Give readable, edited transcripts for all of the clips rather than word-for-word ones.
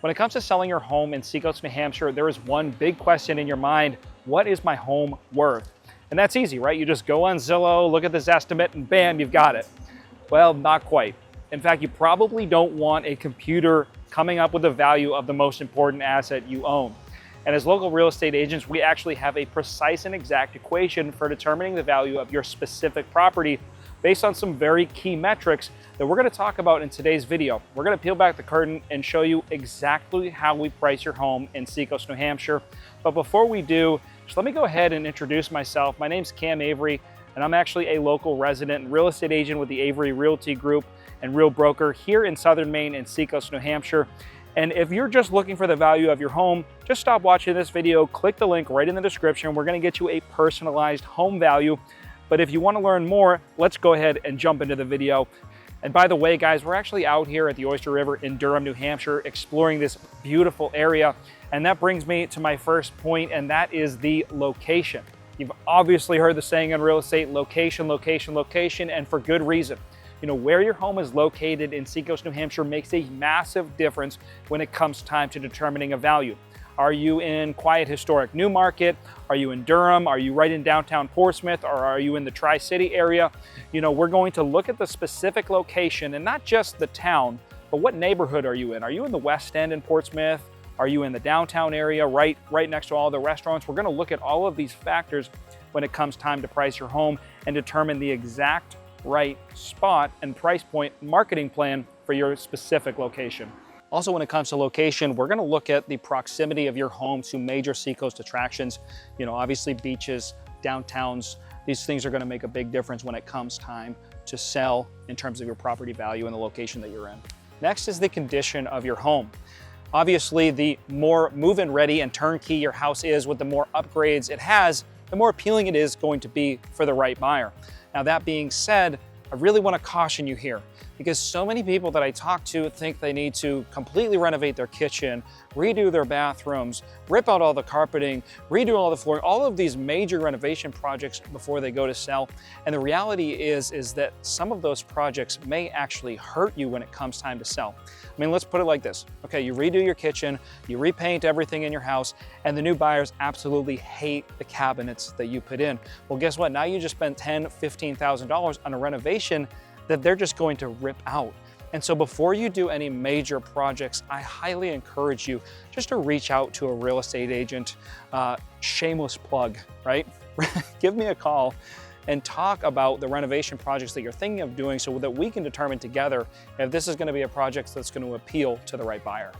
When it comes to selling your home in Seacoast, New Hampshire, there is one big question in your mind: what is my home worth? And that's easy, right? You just go on Zillow, look at this estimate, and bam, you've got it. Well, not quite. In fact, you probably don't want a computer coming up with the value of the most important asset you own. And as local real estate agents, we actually have a precise and exact equation for determining the value of your specific property based on some very key metrics that we're going to talk about in today's video. We're going to peel back the curtain and show you exactly how we price your home in Seacoast, New Hampshire. But before we do, just let me go ahead and introduce myself. My name's Cam Avery, and I'm actually a local resident and real estate agent with the Avery Realty Group and Real Broker here in Southern Maine and Seacoast, New Hampshire. And if you're just looking for the value of your home, just stop watching this video, click the link right in the description. We're going to get you a personalized home value. But if you want to learn more, let's go ahead and jump into the video. And by the way, guys, we're actually out here at the Oyster River in Durham, New Hampshire, exploring this beautiful area. And that brings me to my first point, and that is the location. You've obviously heard the saying in real estate: location, location, location, and for good reason. You know, where your home is located in Seacoast, New Hampshire makes a massive difference when it comes time to determining a value. Are you in quiet, historic Newmarket? Are you in Durham? Are you right in downtown Portsmouth? Or are you in the Tri-City area? You know, we're going to look at the specific location and not just the town, but what neighborhood are you in? Are you in the West End in Portsmouth? Are you in the downtown area, right next to all the restaurants? We're going to look at all of these factors when it comes time to price your home and determine the exact right spot and price point marketing plan for your specific location. Also, when it comes to location, we're going to look at the proximity of your home to major Seacoast attractions. You know, obviously beaches, downtowns, these things are going to make a big difference when it comes time to sell in terms of your property value and the location that you're in. Next is the condition of your home. Obviously, the more move-in ready and turnkey your house is, with the more upgrades it has, the more appealing it is going to be for the right buyer. Now, that being said, I really want to caution you here, because so many people that I talk to think they need to completely renovate their kitchen, redo their bathrooms, rip out all the carpeting, redo all the flooring, all of these major renovation projects before they go to sell. And the reality is that some of those projects may actually hurt you when it comes time to sell. I mean, let's put it like this. Okay, you redo your kitchen, you repaint everything in your house, and the new buyers absolutely hate the cabinets that you put in. Well, guess what? Now you just spent $10,000, $15,000 on a renovation that they're just going to rip out. And so before you do any major projects, I highly encourage you just to reach out to a real estate agent. Shameless plug, right? Give me a call and talk about the renovation projects that you're thinking of doing so that we can determine together if this is going to be a project that's going to appeal to the right buyer.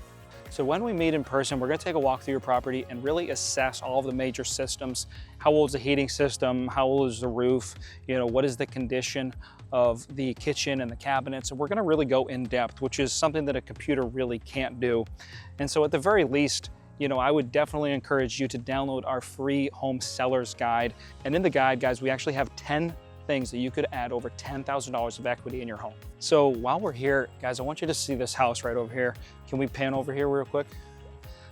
So when we meet in person, we're going to take a walk through your property and really assess all of the major systems. How old is the heating system? How old is the roof? You know, what is the condition of the kitchen and the cabinets? And we're going to really go in depth, which is something that a computer really can't do. And so at the very least, you know, I would definitely encourage you to download our free home seller's guide. And in the guide, guys, we actually have 10 things that you could add over $10,000 of equity in your home. So while we're here, guys, I want you to see this house right over here. Can we pan over here real quick?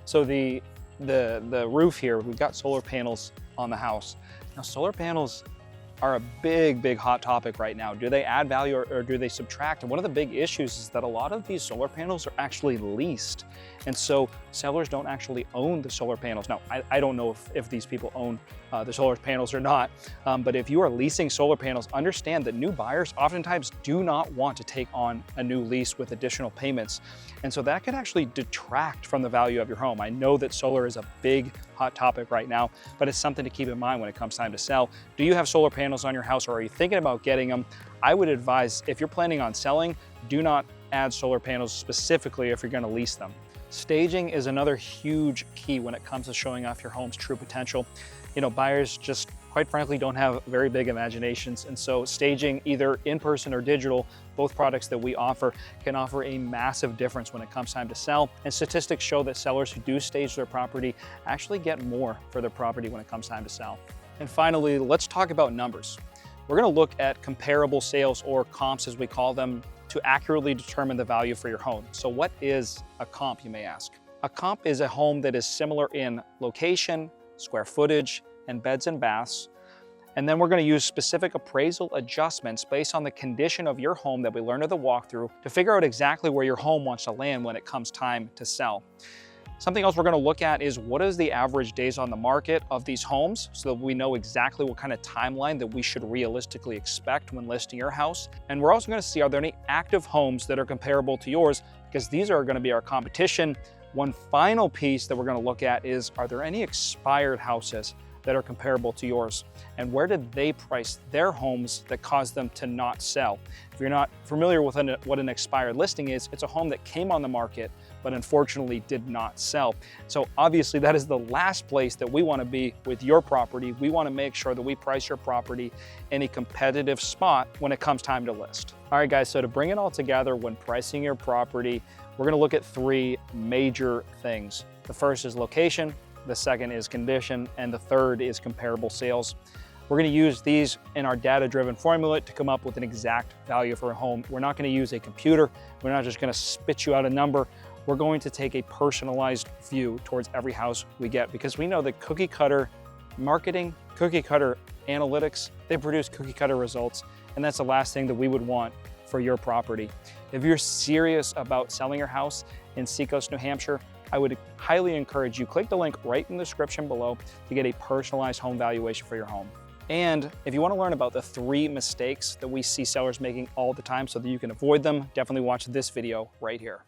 So the roof here, we've got solar panels on the house. Now, solar panels are a big hot topic right now. Do they add value or do they subtract? And one of the big issues is that a lot of these solar panels are actually leased. And so sellers don't actually own the solar panels. Now, I don't know if these people own the solar panels or not, but if you are leasing solar panels, understand that new buyers oftentimes do not want to take on a new lease with additional payments. And so that can actually detract from the value of your home. I know that solar is a big hot topic right now, but it's something to keep in mind when it comes time to sell. Do you have solar panels on your house, or are you thinking about getting them? I would advise, if you're planning on selling, do not add solar panels specifically if you're going to lease them. Staging is another huge key when it comes to showing off your home's true potential. You know, buyers just, quite frankly, don't have very big imaginations. And so staging, either in person or digital, both products that we offer can offer a massive difference when it comes time to sell. And statistics show that sellers who do stage their property actually get more for their property when it comes time to sell. And finally, let's talk about numbers. We're going to look at comparable sales, or comps as we call them, to accurately determine the value for your home. So what is a comp, you may ask? A comp is a home that is similar in location, square footage, and beds and baths, And then we're going to use specific appraisal adjustments based on the condition of your home that we learned at the walkthrough to figure out exactly where your home wants to land when it comes time to sell. Something else we're going to look at is what is the average days on the market of these homes so that we know exactly what kind of timeline that we should realistically expect when listing your house. And we're also going to see, are there any active homes that are comparable to yours, because these are going to be our competition. One final piece that we're going to look at is, are there any expired houses that are comparable to yours? And where did they price their homes that caused them to not sell? If you're not familiar with what an expired listing is, it's a home that came on the market but unfortunately did not sell. So obviously that is the last place that we want to be with your property. We want to make sure that we price your property in a competitive spot when it comes time to list. All right guys, so to bring it all together when pricing your property, we're going to look at three major things. The first is location, the second is condition, and the third is comparable sales. We're going to use these in our data-driven formula to come up with an exact value for a home. We're not going to use a computer. We're not just going to spit you out a number. We're going to take a personalized view towards every house we get, because we know that cookie cutter marketing, cookie cutter analytics, they produce cookie cutter results, and that's the last thing that we would want for your property. If you're serious about selling your house in Seacoast, New Hampshire, I would highly encourage you, click the link right in the description below to get a personalized home valuation for your home. And if you want to learn about the 3 mistakes that we see sellers making all the time so that you can avoid them, definitely watch this video right here.